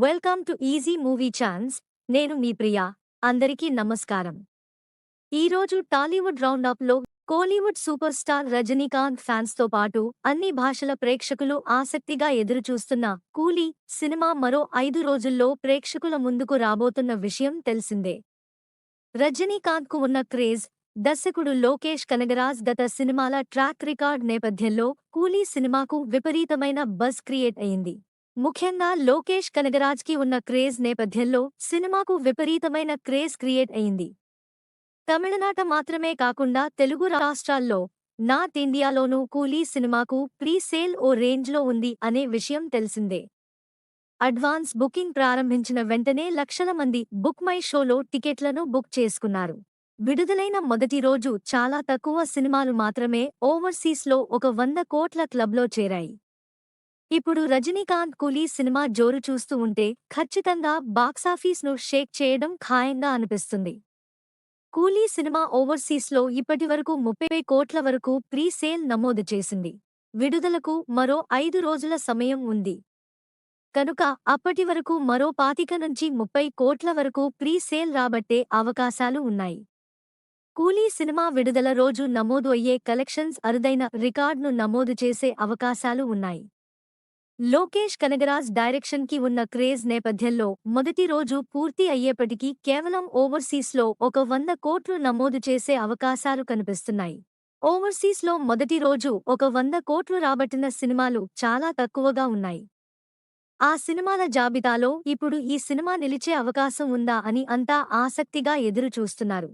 Welcome to easy movie chance. నేను మీ ప్రియా. అందరికీ నమస్కారం. ఈరోజు టాలీవుడ్ రౌండప్లో కోలీవుడ్ సూపర్ స్టార్ రజనీకాంత్ ఫ్యాన్స్తో పాటు అన్ని భాషల ప్రేక్షకులు ఆసక్తిగా ఎదురుచూస్తున్న కూలీ సినిమా మరో 5 రోజుల్లో ప్రేక్షకుల ముందుకు రాబోతున్న విషయం తెలిసిందే. రజనీకాంత్కు ఉన్న క్రేజ్, దర్శకుడు లోకేష్ కనగరాజ్ గత సినిమాల ట్రాక్ రికార్డ్ నేపథ్యంలో కూలీ సినిమాకు విపరీతమైన బజ్ క్రియేట్ అయింది. ముఖ్యంగా లోకేష్ కనగరాజ్కి ఉన్న క్రేజ్ నేపథ్యంలో సినిమాకు విపరీతమైన క్రేజ్ క్రియేట్ అయింది. తమిళనాట మాత్రమే కాకుండా తెలుగు రాష్ట్రాల్లో, నార్త్ ఇండియాలోనూ కూలీ సినిమాకు ప్రీ సేల్ ఓ రేంజ్లో ఉంది అనే విషయం తెలిసిందే. అడ్వాన్స్ బుకింగ్ ప్రారంభించిన వెంటనే లక్షల మంది బుక్ మై షోలో టికెట్లను బుక్ చేసుకున్నారు. విడుదలైన మొదటి రోజు చాలా తక్కువ సినిమాలు మాత్రమే ఓవర్సీస్లో ఒక 100 కోట్ల క్లబ్లో చేరాయి. ఇప్పుడు రజనీకాంత్ కూలీ సినిమా జోరు చూస్తూ ఉంటే ఖచ్చితంగా బాక్సాఫీస్ను షేక్ చేయడం ఖాయంగా అనిపిస్తుంది. కూలీ సినిమా ఓవర్సీస్లో ఇప్పటివరకు 30 కోట్ల వరకు ప్రీ సేల్ నమోదు చేసింది. విడుదలకు మరో 5 రోజుల సమయం ఉంది కనుక అప్పటి వరకు మరో 25 నుంచి 30 కోట్ల వరకు ప్రీ సేల్ రాబట్టే అవకాశాలు ఉన్నాయి. కూలీ సినిమా విడుదల రోజు నమోదు అయ్యే కలెక్షన్స్ అరుదైన రికార్డును నమోదు చేసే అవకాశాలు ఉన్నాయి. లోకేష్ కనగరాజ్ డైరెక్షన్కి ఉన్న క్రేజ్ నేపథ్యంలో మొదటి రోజు పూర్తి అయ్యేపటికి కేవలం ఓవర్సీస్లో ఒక 100 కోట్లు నమోదు చేసే అవకాశాలు కనిపిస్తున్నాయి. ఓవర్సీస్లో మొదటి రోజు ఒక 100 కోట్లు రాబట్టిన సినిమాలు చాలా తక్కువగా ఉన్నాయి. ఆ సినిమాల జాబితాలో ఇప్పుడు ఈ సినిమా నిలిచే అవకాశం ఉందా అని అంతా ఆసక్తిగా ఎదురుచూస్తున్నారు.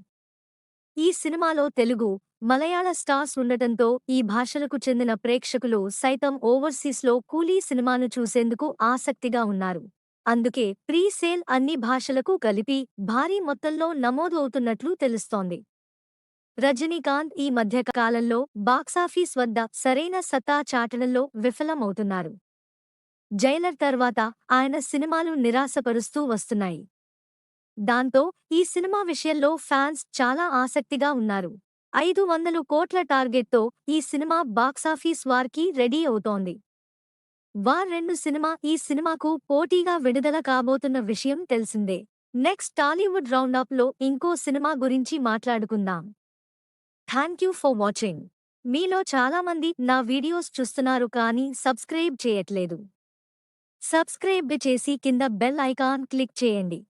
ఈ సినిమాలో తెలుగు, మలయాళ స్టార్స్ ఉండటంతో ఈ భాషలకు చెందిన ప్రేక్షకులు సైతం ఓవర్సీస్లో కూలీ సినిమాను చూసేందుకు ఆసక్తిగా ఉన్నారు. అందుకే ప్రీ సేల్ అన్ని భాషలకు కలిపి భారీ మొత్తంలో నమోదు అవుతున్నట్లు తెలుస్తోంది. రజనీకాంత్ ఈ మధ్య కాలంలో బాక్సాఫీస్ వద్ద సరైన సత్తా చాటడంలో విఫలమవుతున్నారు. జైలర్ తర్వాత ఆయన సినిమాలు నిరాశపరుస్తూ వస్తున్నాయి. దాంతో ఈ సినిమా విషయంలో ఫ్యాన్స్ చాలా ఆసక్తిగా ఉన్నారు. 500 కోట్ల టార్గెట్తో ఈ సినిమా బాక్సాఫీస్ వార్కి రెడీ అవుతోంది. వార్ 2 సినిమా ఈ సినిమాకు పోటీగా విడుదల కాబోతున్న విషయం తెలిసిందే. నెక్స్ట్ టాలీవుడ్ రౌండప్లో ఇంకో సినిమా గురించి మాట్లాడుకుందాం. Thank you for watching. మీలో చాలామంది నా వీడియోస్ చూస్తున్నారు కానీ సబ్స్క్రైబ్ చేయట్లేదు. సబ్స్క్రైబ్ చేసి కింద బెల్ ఐకాన్ క్లిక్ చేయండి.